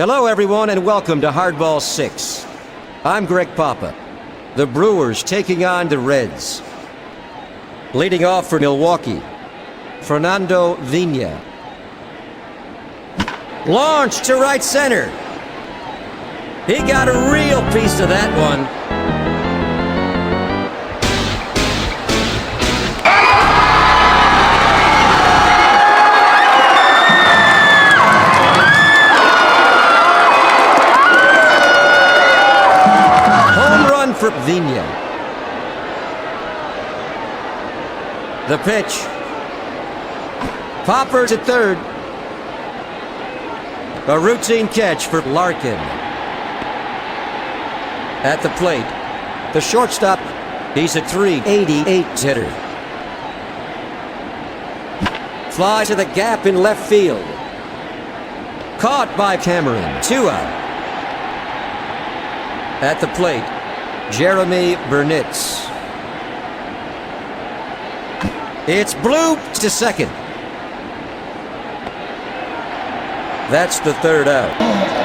Hello, everyone, and welcome to Hardball 6. I'm Greg Papa. The Brewers taking on the Reds. Leading off for Milwaukee, Fernando Vina. Launched to right center. He got a real piece of that one. For Vina. The pitch. Popper to third. A routine catch for Larkin. At the plate, the shortstop, he's a .388 hitter. Fly to the gap in left field. Caught by Cameron. 2 out. At the plate, Jeremy Burnitz. It's blooped to second. That's the third out.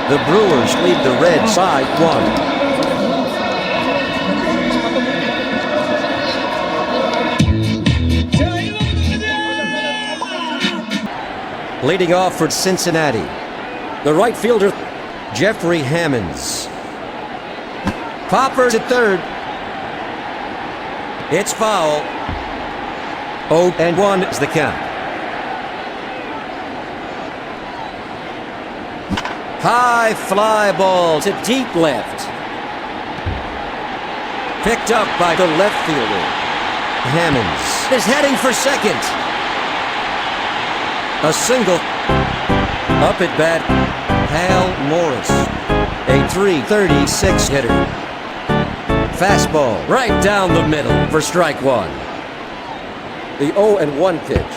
The Brewers lead the Reds by 1. Leading off for Cincinnati, the right fielder, Jeffrey Hammonds. Popper to third. It's foul. 0-1 is the count. High fly ball to deep left. Picked up by the left fielder. Hammonds is heading for second. A single. Up at bat, Hal Morris, a .336 hitter. Fastball right down the middle for strike 1. The 0-1 pitch.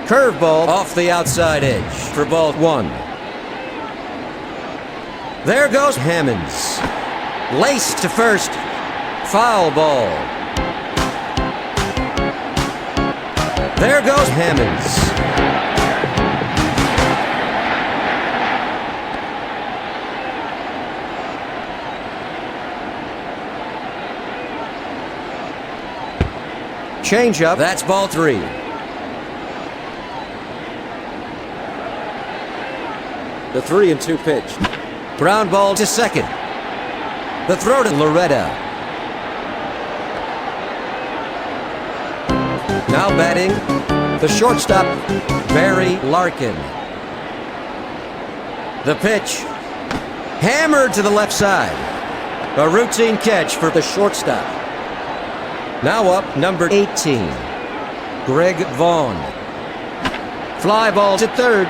Curveball off the outside edge for ball 1. There goes Hammonds. Laced to first. Foul ball. There goes Hammonds. Change up. That's ball 3. The 3-2 pitch. Ground ball to second. The throw to Loretta. Now batting, the shortstop, Barry Larkin. The pitch. Hammered to the left side. A routine catch for the shortstop. Now up, number 18, Greg Vaughn. Fly ball to third.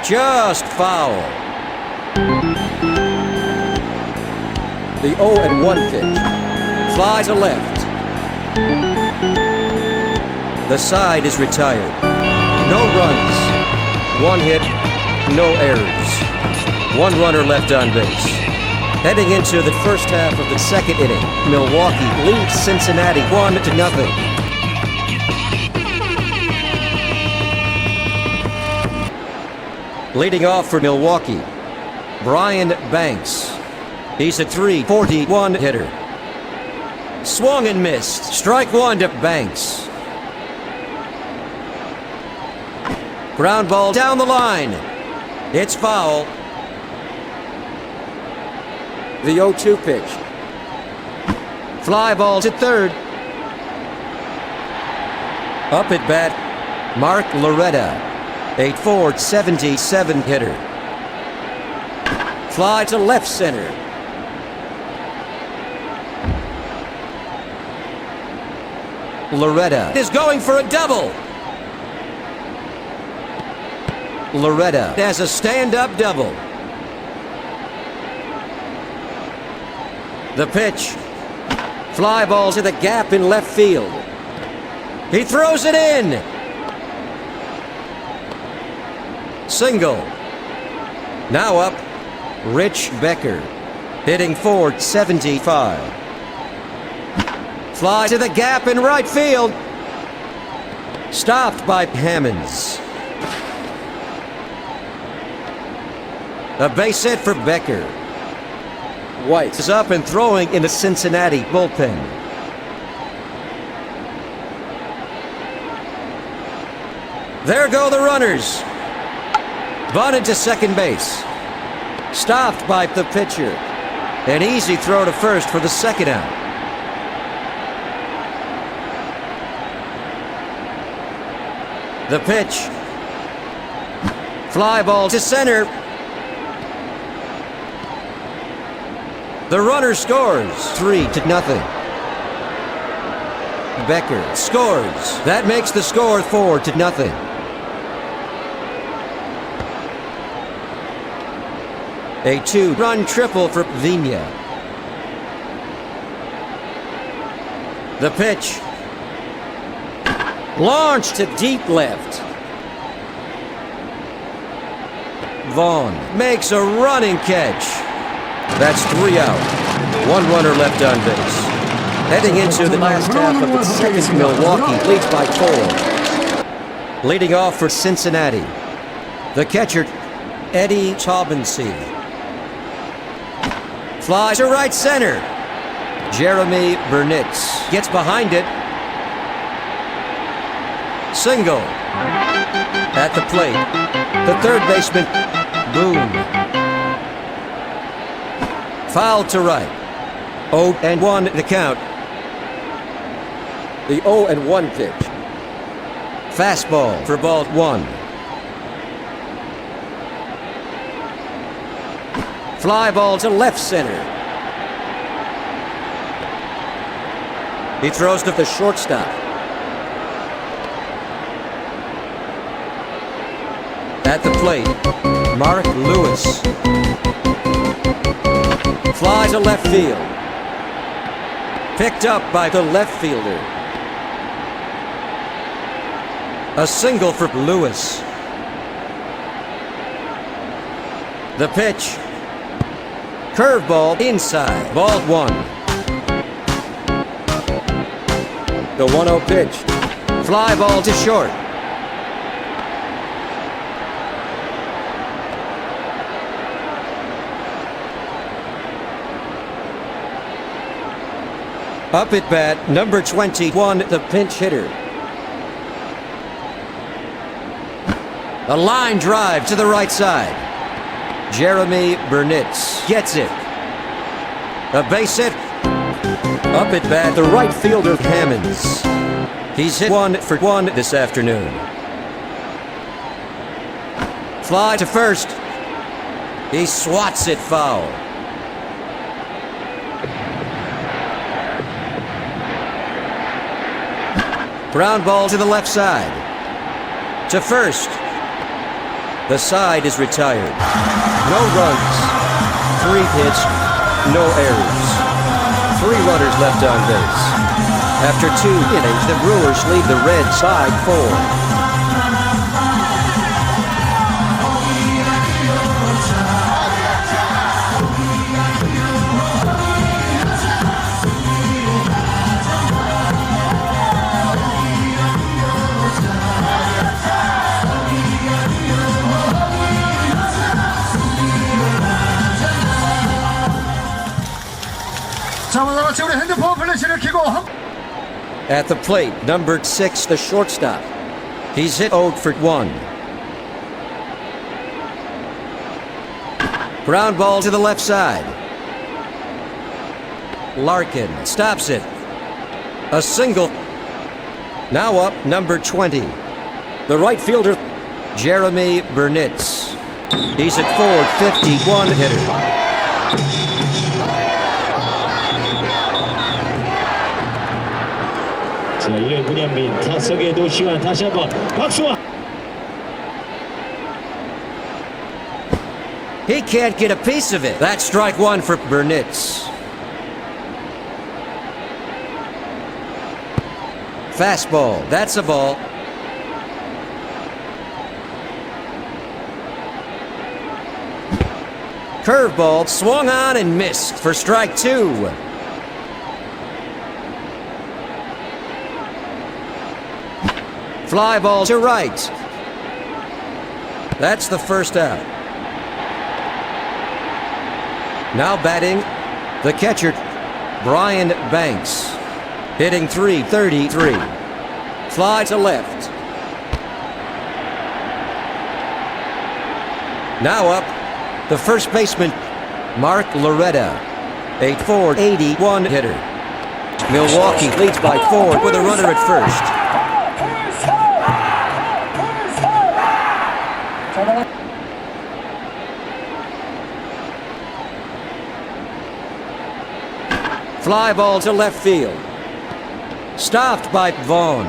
Just foul. The 0-1 pitch. Fly to left. The side is retired. No runs. 1 hit, no errors. 1 runner left on base. Heading into the first half of the second inning, Milwaukee leads Cincinnati 1-0. Leading off for Milwaukee, Brian Banks. He's a .341 hitter. Swung and missed. Strike 1 to Banks. Ground ball down the line. It's foul. The 0-2 pitch. Fly ball to third. Up at bat, Mark Loretta, a .477 hitter. Fly to left center. Loretta is going for a double. Loretta has a stand-up double. The pitch. Fly ball to the gap in left field. He throws it in. Single. Now up, Rich Becker, hitting .475. Fly to the gap in right field. Stopped by Hammonds. A base hit for Becker. White is up and throwing in the Cincinnati bullpen. There go the runners. Bunted to second base. Stopped by the pitcher. An easy throw to first for the second out. The pitch. Fly ball to center. The runner scores 3-0. Becker scores. That makes the score 4-0. A 2-run triple for Vina. The pitch. Launched to deep left. Vaughn makes a running catch. That's 3 out. 1 runner left on base. Heading into the last half of the second, Milwaukee leads by 4. Leading off for Cincinnati, the catcher, Eddie Taubensee. Fly to right center. Jeremy Burnitz gets behind it. Single. At the plate, the third baseman, Boone. Foul to right. 0-1 the count. The 0-1 pitch. Fastball for ball 1. Fly ball to left center. He throws to the shortstop. At the plate, Mark Lewis. Fly to left field. Picked up by the left fielder. A single for Lewis. The pitch. Curveball inside. Ball 1. The 1-0 pitch. Fly ball to short. Up at bat, number 21, the pinch hitter. A line drive to the right side. Jeremy Burnitz gets it. A base hit. Up at bat, the right fielder, Hammonds. He's hit 1 for 1 this afternoon. Fly to first. He swats it foul. Ground ball to the left side. To first. The side is retired. No runs. 3 hits. No errors. 3 runners left on base. After 2 innings, the Brewers lead the Reds by 4. At the plate, number 6, the shortstop. He's hit 0 for 1. Ground ball to the left side. Larkin stops it. A single. Now up, number 20. The right fielder, Jeremy Burnitz. He's at 451 hitter. He can't get a piece of it. That's strike 1 for Burnitz. Fastball. That's a ball. Curveball swung on and missed for strike 2. Fly ball to right. That's the first out. Now batting, the catcher, Brian Banks. Hitting .333. Fly to left. Now up, the first baseman, Mark Loretta. A .481 hitter. Milwaukee leads by 4 with a runner at first. Fly ball to left field. Stopped by Vaughn.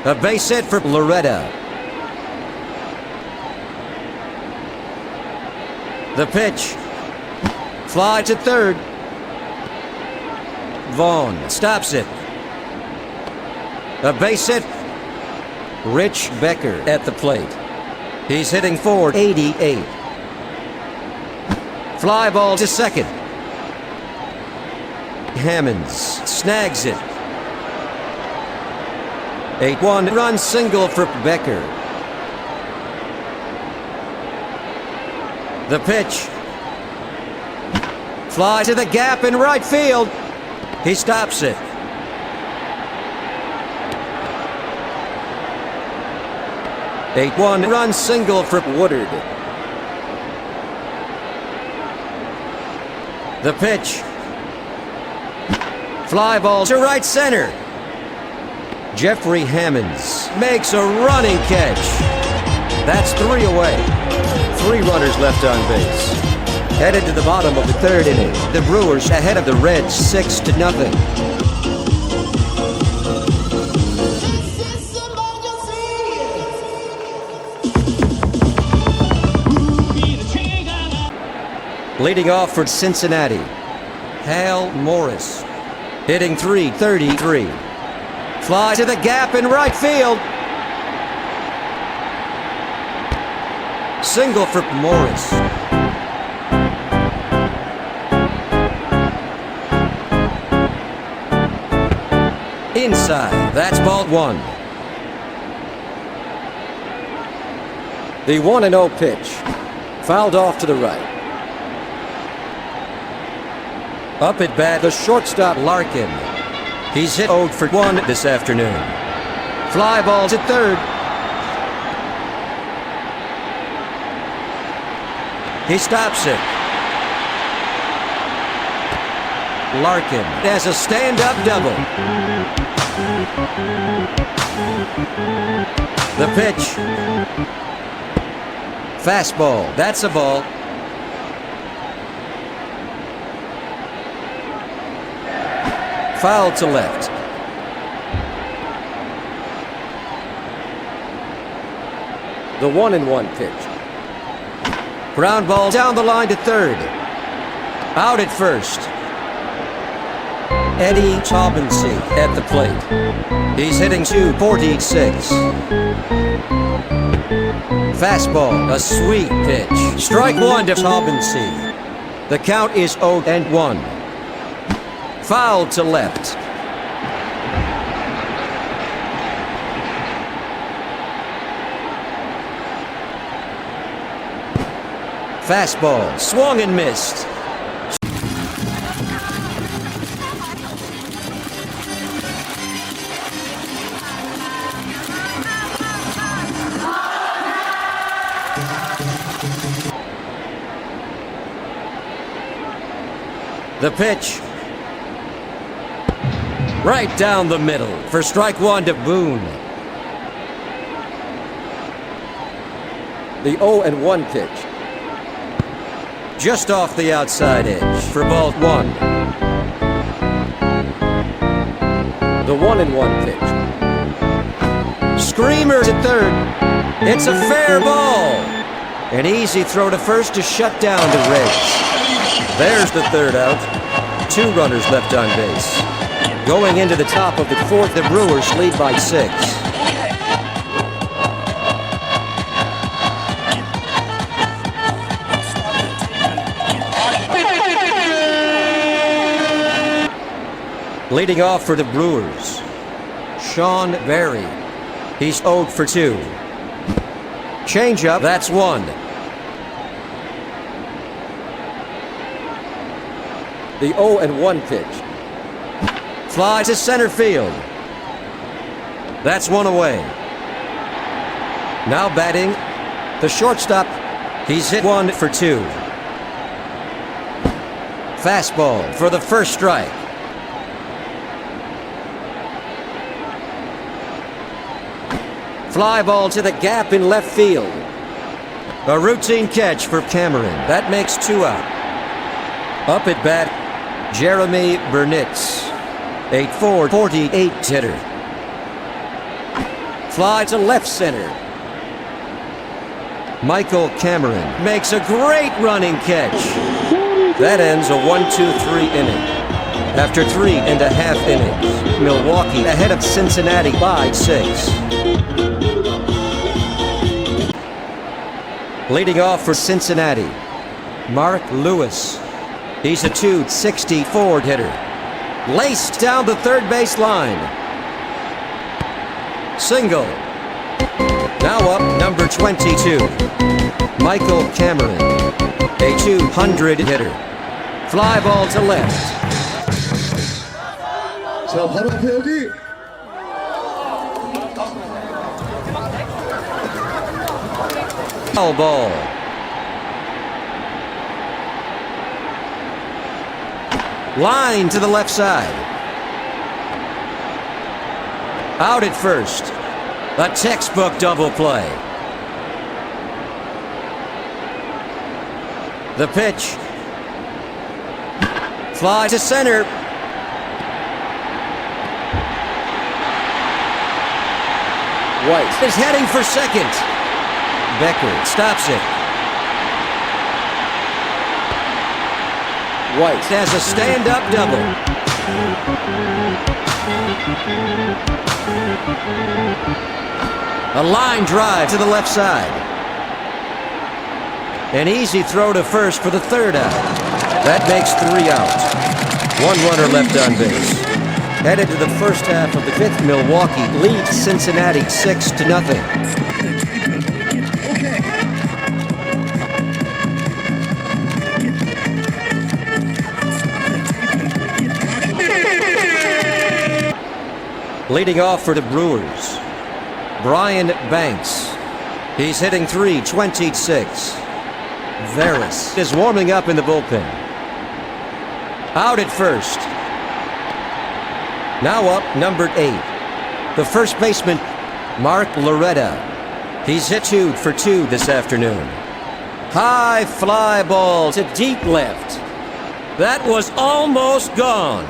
A base hit for Loretta. The pitch. Fly to third. Vaughn stops it. A base hit. Rich Becker at the plate. He's hitting .488. Fly ball to second. Hammonds snags it. A 1-run single for Becker. The pitch. Fly to the gap in right field. He stops it. A 1-run single for Woodard. The pitch. Fly ball to right center. Jeffrey Hammonds makes a running catch. That's 3 away. 3 runners left on base. Headed to the bottom of the third inning. The Brewers ahead of the Reds 6-0. Leading off for Cincinnati, Hal Morris. Hitting .333. Fly to the gap in right field. Single for Morris. Inside, that's ball 1. The 1-0 pitch. Fouled off to the right. Up at bat, the shortstop Larkin. He's hit 0 for 1 this afternoon. Fly ball to third. He stops it. Larkin has a stand-up double. The pitch. Fastball. That's a ball. Foul to left. The 1-1 pitch. Ground ball down the line to third. Out at first. Eddie Taubensee at the plate. He's hitting .246. Fastball, a sweet pitch. Strike 1 to Taubensee. The count is 0-1. Foul to left. Fastball, swung and missed. The pitch. Right down the middle for strike 1 to Boone. The 0-1 pitch. Just off the outside edge for ball 1. The 1-1 pitch. Screamer to third. It's a fair ball. An easy throw to first to shut down the Reyes. There's the third out. 2 runners left on base. Going into the top of the 4th, the Brewers lead by 6. Leading off for the Brewers, Sean Berry. He's 0 for 2. Changeup, that's 1. The 0-1 pitch. Fly to center field. That's one away. Now batting, the shortstop. He's hit 1 for 2. Fastball for the first strike. Fly ball to the gap in left field. A routine catch for Cameron. That makes 2 out. Up at bat, Jeremy Burnitz, a .448 hitter. Fly to left center. Michael Cameron makes a great running catch. That ends a 1-2-3 inning. After 3.5 innings, Milwaukee ahead of Cincinnati by 6. Leading off for Cincinnati, Mark Lewis. He's a .264 hitter. Laced down the third base line. Single. Now up, number 22, Michael Cameron, a .200 hitter. Fly ball to left. 자, 바로 앞에 여기. Foul ball. Line to the left side. Out at first. A textbook double play. The pitch. Fly to center. White is heading for second. Becker stops it. White has a stand-up double. A line drive to the left side. An easy throw to first for the third out. That makes 3 out. 1 runner left on base. Headed to the first half of the 5th, Milwaukee leads Cincinnati 6-0. Leading off for the Brewers, Brian Banks. He's hitting .326. Reyes is warming up in the bullpen. Out at first. Now up, number 8, the first baseman, Mark Loretta. He's hit 2 for 2 this afternoon. High fly ball to deep left. That was almost gone.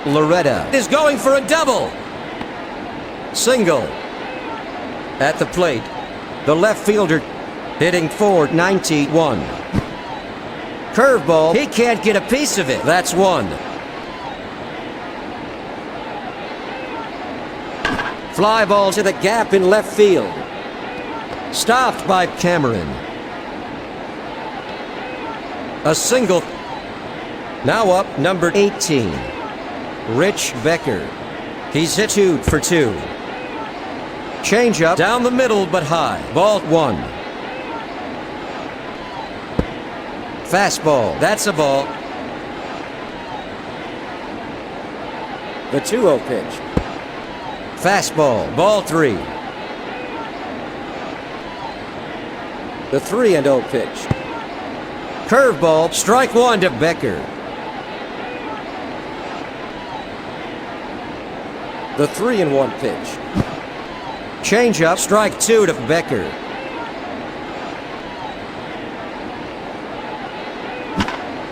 Loretta is going for a double. Single. At the plate, the left fielder hitting .491. Curveball, he can't get a piece of it. That's 1. Fly ball to the gap in left field. Stopped by Cameron. A single. Now up, number 18, Rich Becker. He's hit 2 for 2. Changeup down the middle but high. Ball 1. Fastball. That's a ball. The 2-0 pitch. Fastball. Ball 3. The 3-0 pitch. Curveball. Strike 1 to Becker. The 3-1 pitch. Changeup. Strike 2 to Becker.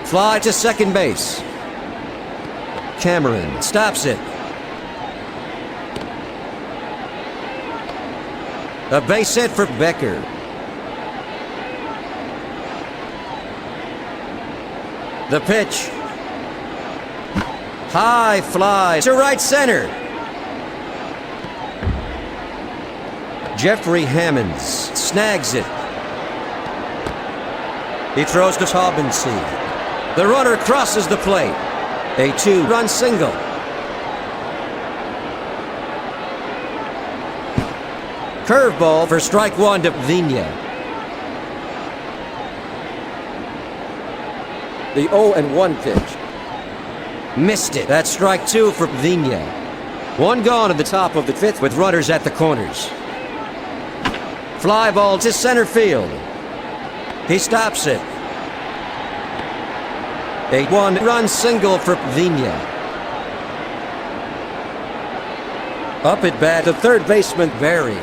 Fly to second base. Cameron stops it. A base hit for Becker. The pitch. High fly to right center. Jeffrey Hammonds snags it. He throws to Hobbenseed. The runner crosses the plate. A 2-run single. Curveball for strike 1 to Vina. The 0-1 pitch. Missed it. That's strike 2 for Vina. One gone at the top of the 5th with runners at the corners. Fly ball to center field. He stops it. A one-run single for Vina. Up at bat, the third baseman, Barry.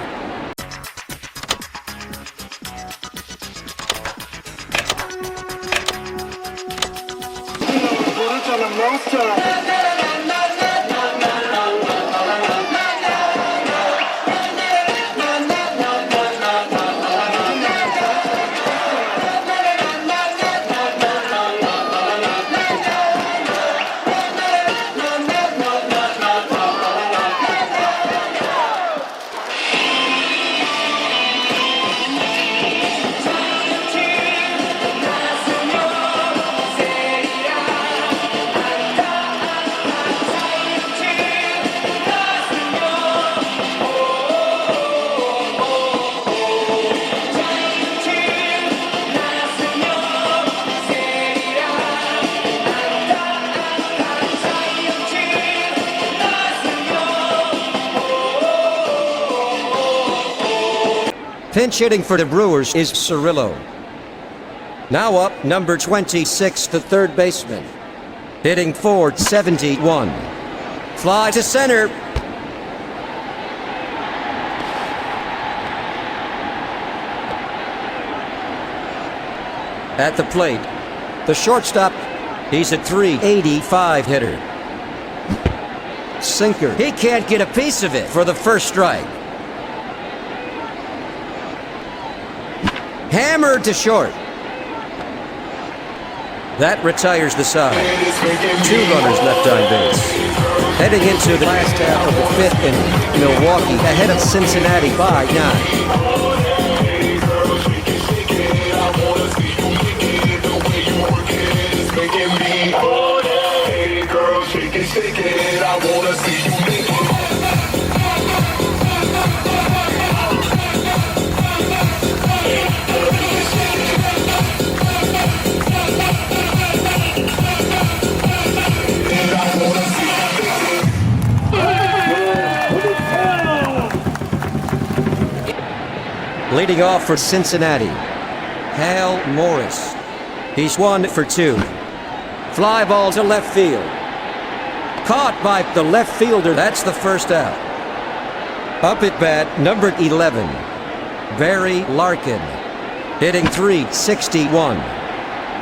Pinch hitting for the Brewers is Cirillo. Now up, number 26, the third baseman. Hitting .471. Fly to center. At the plate, the shortstop, he's a .385 hitter. Sinker. He can't get a piece of it for the first strike. Hammered to short. That retires the side. 2 runners left on base. Heading into the last half of the 5th inning, Milwaukee ahead of Cincinnati by 9. Leading off for Cincinnati, Hal Morris. He's 1 for 2. Fly ball to left field. Caught by the left fielder. That's the first out. Up at bat, number 11, Barry Larkin. Hitting .361.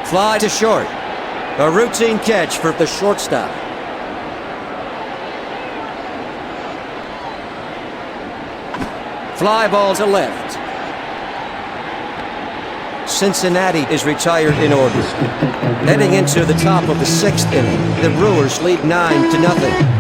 Fly to short. A routine catch for the shortstop. Fly ball to left. Cincinnati is retired in order. Heading into the top of the 6th inning, the Brewers lead 9-0.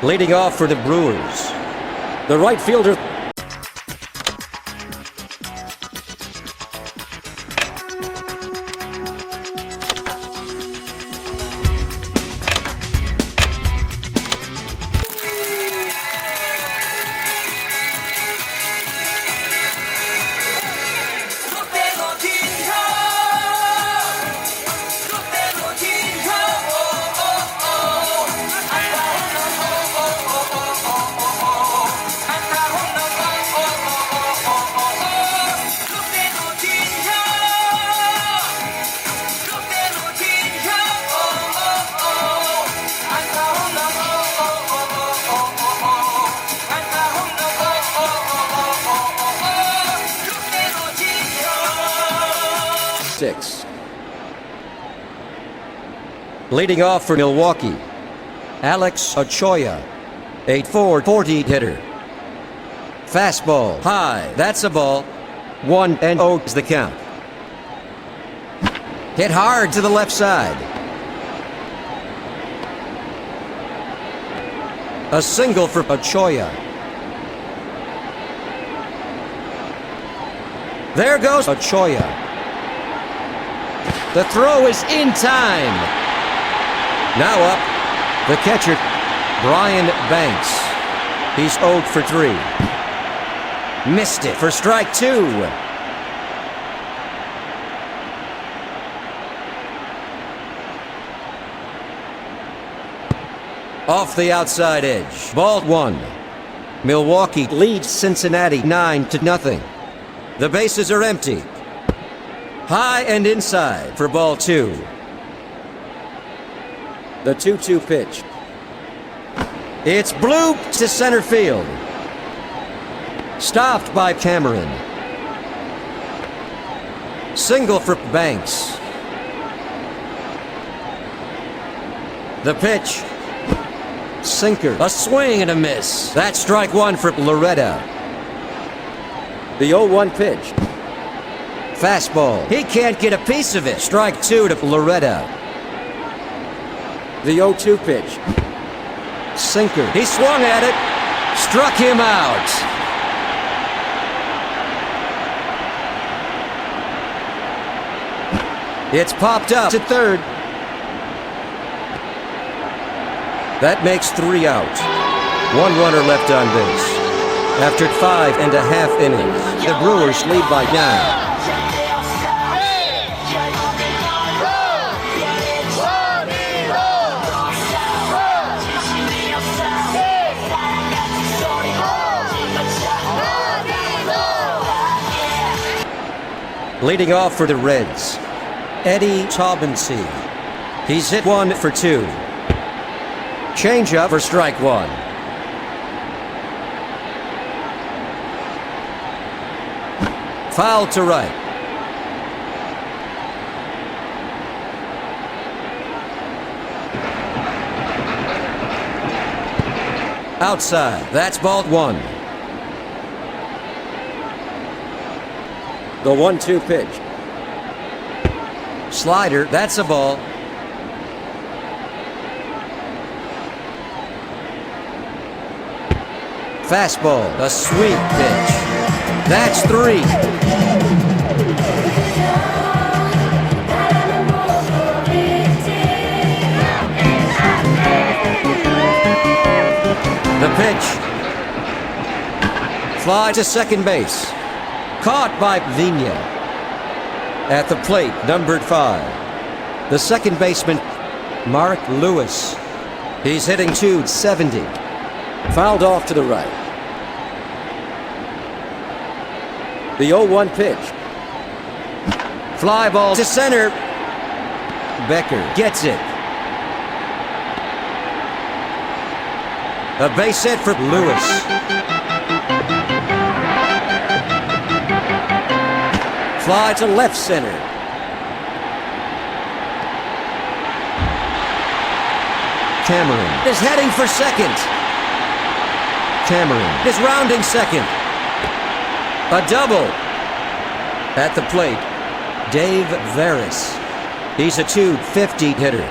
Leading off for the Brewers, the right fielder. Leading off for Milwaukee, Alex Ochoa, a .440 hitter. Fastball high, that's a ball. 1-0 is the count. Hit hard to the left side. A single for Ochoa. There goes Ochoa. The throw is in time. Now up, the catcher, Brian Banks. He's 0 for 3. Missed it for strike 2. Off the outside edge. Ball 1. Milwaukee leads Cincinnati 9-0. The bases are empty. High and inside for ball 2. The 2-2 pitch. It's blooped to center field. Stopped by Cameron. Single for Banks. The pitch. Sinker. A swing and a miss. That's strike 1 for Loretta. The 0-1 pitch. Fastball. He can't get a piece of it. Strike 2 to Loretta. The 0-2 pitch. Sinker. He swung at it. Struck him out. It's popped up to third. That makes 3 out. 1 runner left on base. After 5.5 innings, the Brewers lead by 9. Leading off for the Reds, Eddie Taubensee. He's hit 1 for 2. Changeup for strike 1. Foul to right. Outside. That's ball 1. The 1-2 pitch. Slider. That's a ball. Fastball, a sweet pitch. That's 3. The pitch. Fly to second base. Caught by Vina. At the plate, numbered 5. The second baseman, Mark Lewis. He's hitting .270. Fouled off to the right. The 0-1 pitch. Fly ball to center. Becker gets it. A base hit for Lewis. Fly to left center. Cameron is heading for second. Cameron is rounding second. A double. At the plate, Dave Veras. He's a .250 hitter.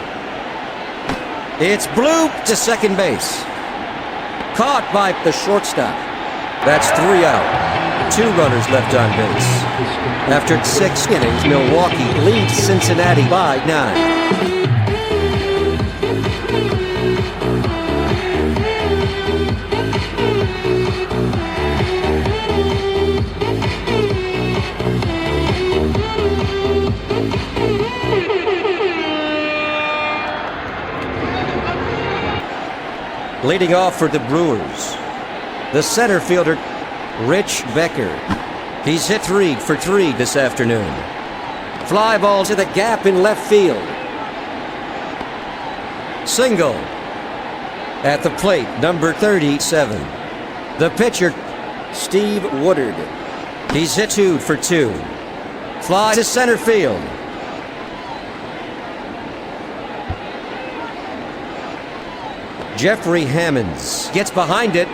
It's blooped to second base. Caught by the shortstop. That's 3 out. 2 runners left on base. After 6 innings, Milwaukee leads Cincinnati by 9. Leading off for the Brewers, the center fielder, Rich Becker. He's hit 3 for 3 this afternoon. Fly ball to the gap in left field. Single. At the plate, number 37. The pitcher, Steve Woodard. He's hit 2 for 2. Fly to center field. Jeffrey Hammonds gets behind it.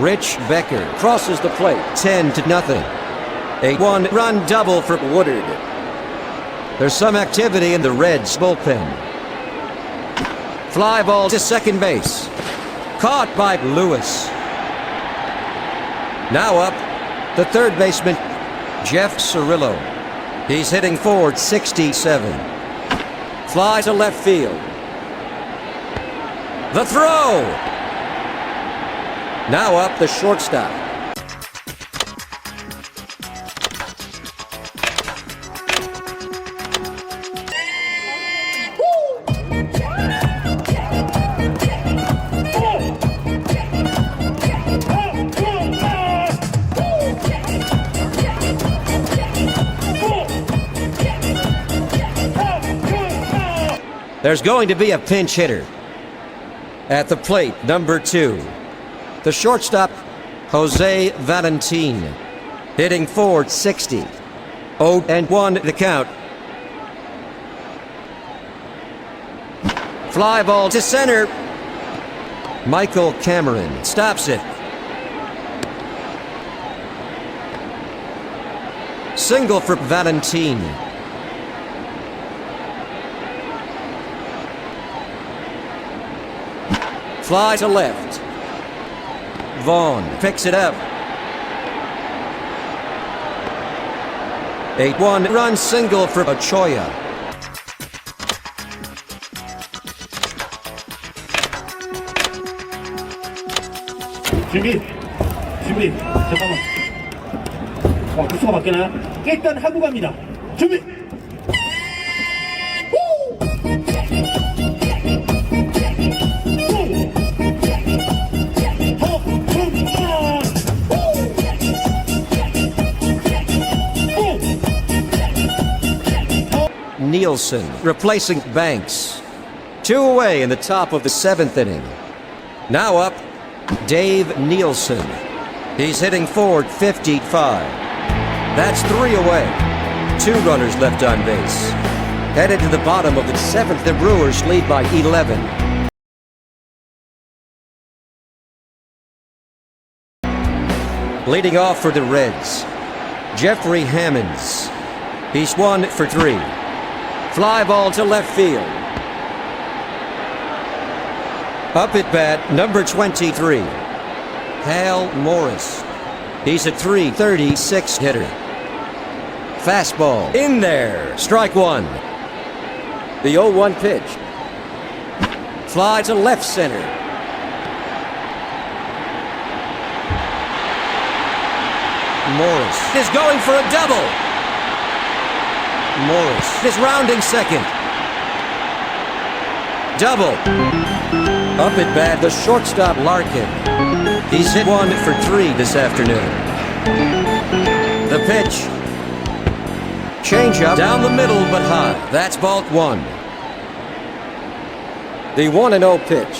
Rich Becker crosses the plate, 10-0. A 1-run double for Woodard. There's some activity in the Reds bullpen. Fly ball to second base. Caught by Lewis. Now up, the third baseman, Jeff Cirillo. He's hitting .467. Fly to left field. The throw! Now up the shortstop. There's going to be a pinch hitter. At the plate, number 2. The shortstop, Jose Valentin. Hitting .460. 0-1 the count. Fly ball to center. Michael Cameron stops it. Single for Valentin. Fly to left. Vaughn picks it up. 8-1 run single for Ochoa. 준비. 잠깐만. 구수가 바뀌나요? 일단 하고 갑니다. 준비. Nielsen replacing Banks. 2 away in the top of the 7th inning. Now up, Dave Nielsen. He's hitting .455. That's 3 away. 2 runners left on base. Headed to the bottom of the 7th, the Brewers lead by 11. Leading off for the Reds, Jeffrey Hammonds. He's 1 for 3. Fly ball to left field. Up at bat, number 23, Hal Morris. He's a .336 hitter. Fastball in there. Strike 1. The 0-1 pitch. Fly to left center. Morris is going for a double. Morris is rounding second. Double. Up at bat, the shortstop Larkin. He's hit 1 for 3 this afternoon. The pitch. Change up down the middle but high. That's ball 1. The 1-0 pitch.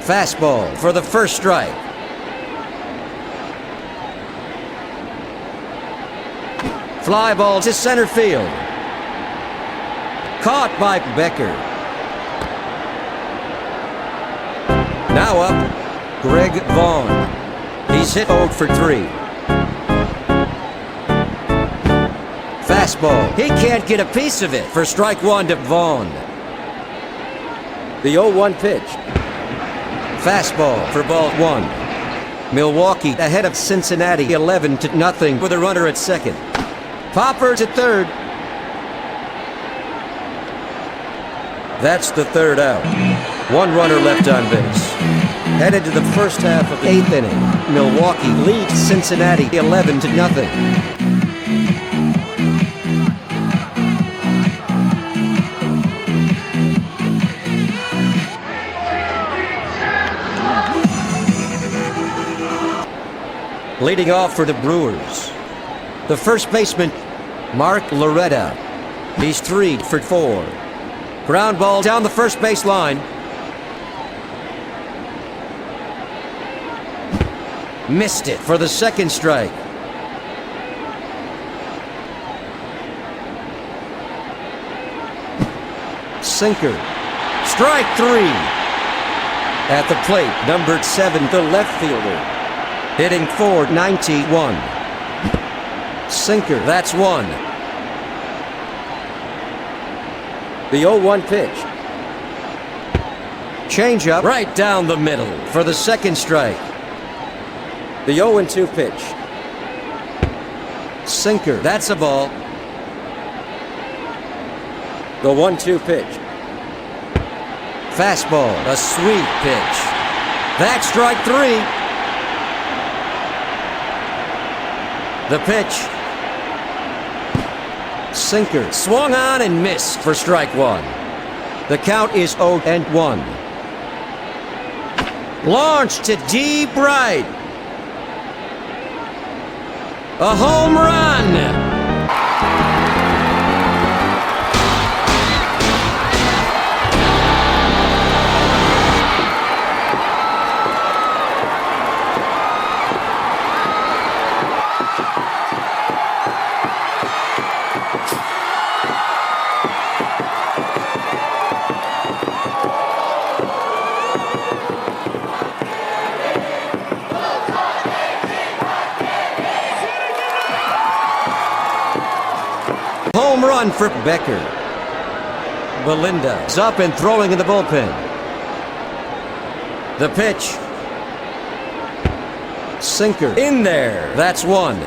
Fastball for the first strike. Fly ball to center field. Caught by Becker. Now up, Greg Vaughn. He's hit 0 for 3. Fastball. He can't get a piece of it for strike 1 to Vaughn. The 0-1 pitch. Fastball for ball 1. Milwaukee ahead of Cincinnati 11-0 with a runner at second. Popper to third. That's the third out. 1 runner left on base. Headed to the first half of the 8th inning. Milwaukee leads Cincinnati 11-0. Leading off for the Brewers, the first baseman, Mark Loretta. He's 3 for 4. Ground ball down the first base line. Missed it for the second strike. Sinker. Strike 3. At the plate, number 7, the left fielder. Hitting .491. Sinker, that's 1. The 0-1 pitch. Change up right down the middle for the second strike. The 0-2 pitch. Sinker, that's a ball. The 1-2 pitch. Fastball, a sweet pitch. That's strike 3. The pitch. Sinker, swung on and missed for strike 1. The count is 0-1. Launched to deep right. A home run. Home run for Becker. Belinda is up and throwing in the bullpen. The pitch. Sinker in there. That's 1.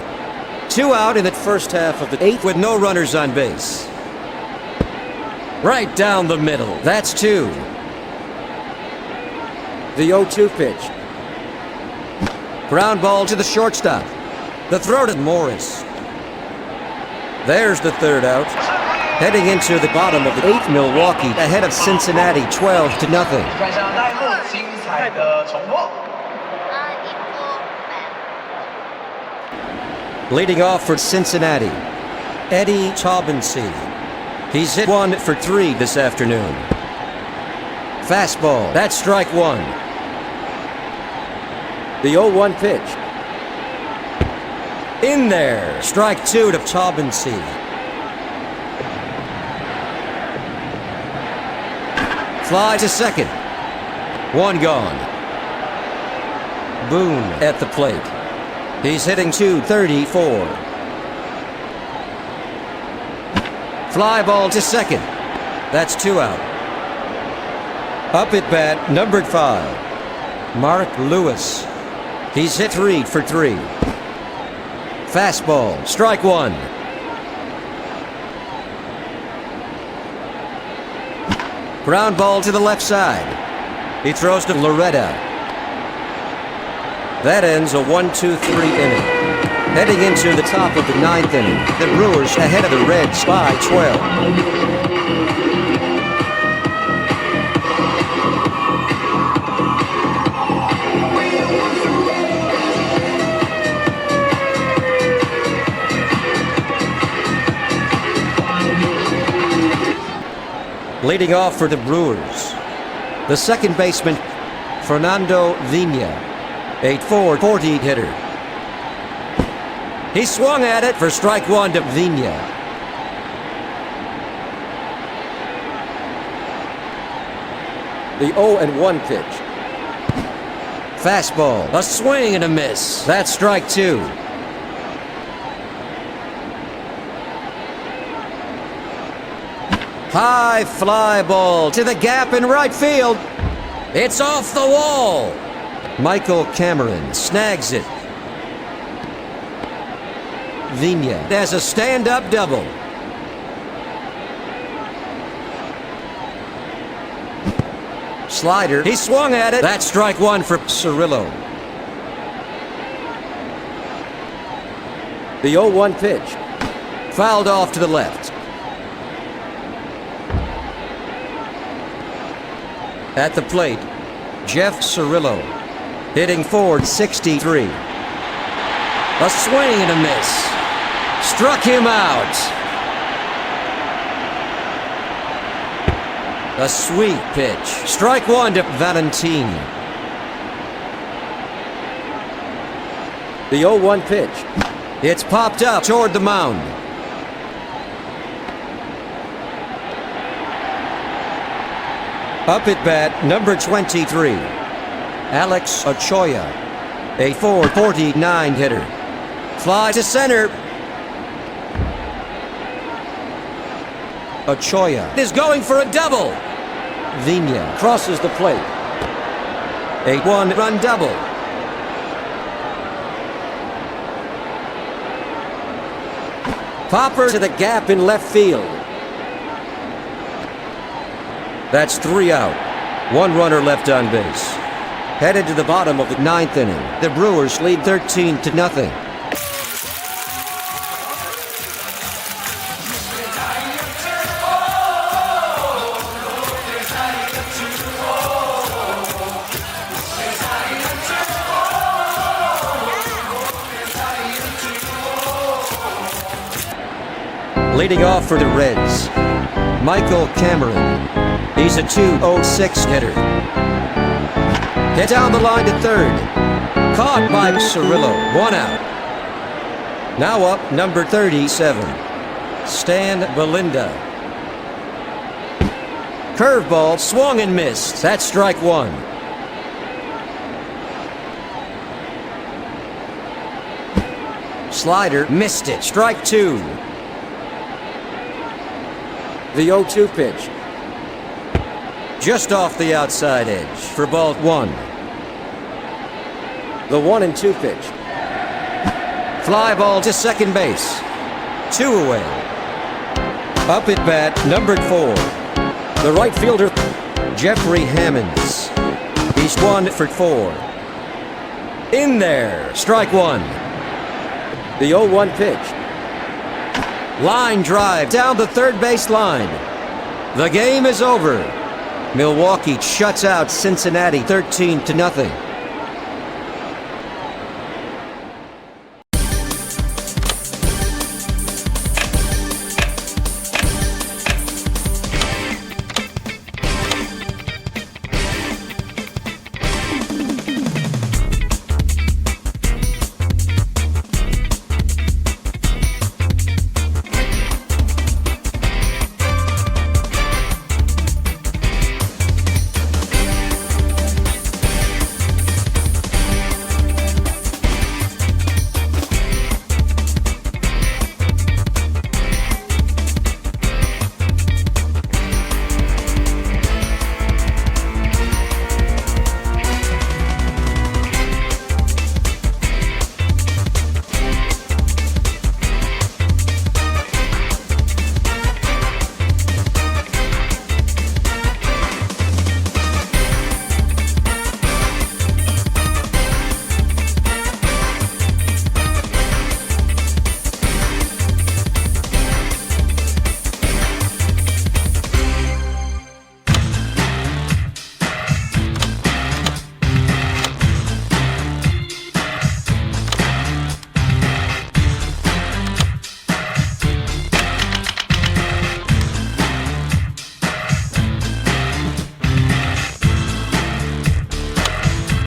2 out in the first half of the 8th with no runners on base. Right down the middle. That's 2. The 0-2 pitch. Ground ball to the shortstop. The throw to Morris. There's the 3rd out. Heading into the bottom of the 8th, Milwaukee ahead of Cincinnati 12-0. Leading off for Cincinnati, Eddie Taubensee. He's hit 1 for 3 this afternoon. Fastball, that's strike 1. The 0-1 pitch. In there, strike 2 to Taubensee. Fly to second. 1 gone. Boone at the plate. He's hitting .234. Fly ball to second. That's 2 out. Up at bat, numbered 5, Mark Lewis. He's hit 3 for 3. Fastball, strike 1. Ground ball to the left side. He throws to Loretta. That ends a 1-2-3 inning. Heading into the top of the 9th inning, the Brewers ahead of the Reds by 12. Leading off for the Brewers, the second baseman, Fernando Vina, a .440 hitter. He swung at it for strike 1 to Vina. The 0-1 pitch. Fastball, a swing and a miss. That's strike 2. High fly ball to the gap in right field. It's off the wall. Michael Cameron snags it. Vina has a stand-up double. Slider, he swung at it. That's strike 1 for Cirillo. The 0-1 pitch. Fouled off to the left. At the plate, Jeff Cirillo, hitting .463. A swing and a miss. Struck him out. A sweet pitch. Strike 1 to Valentin. The 0-1 pitch. It's popped up toward the mound. Up at bat, number 23, Alex Ochoa, a .449 hitter. Fly to center. Ochoa is going for a double. Vina crosses the plate. A 1-run double. Popper to the gap in left field. That's 3 out. 1 runner left on base. Headed to the bottom of the 9th inning. The Brewers lead 13-0. Leading off for the Reds, Michael Cameron. He's a .206 hitter. Hit down the line to third. Caught by Cirillo. 1 out. Now up, number 37, Stan Belinda. Curveball swung and missed. That's strike 1. Slider missed it. Strike 2. The 0-2 pitch. Just off the outside edge for ball 1. The 1-2 pitch. Fly ball to second base. 2 away. Up at bat, number 4. The right fielder, Jeffrey Hammonds. He's 1 for 4. In there, strike 1. The 0-1 pitch. Line drive down the third base line. The game is over. Milwaukee shuts out Cincinnati 13-0.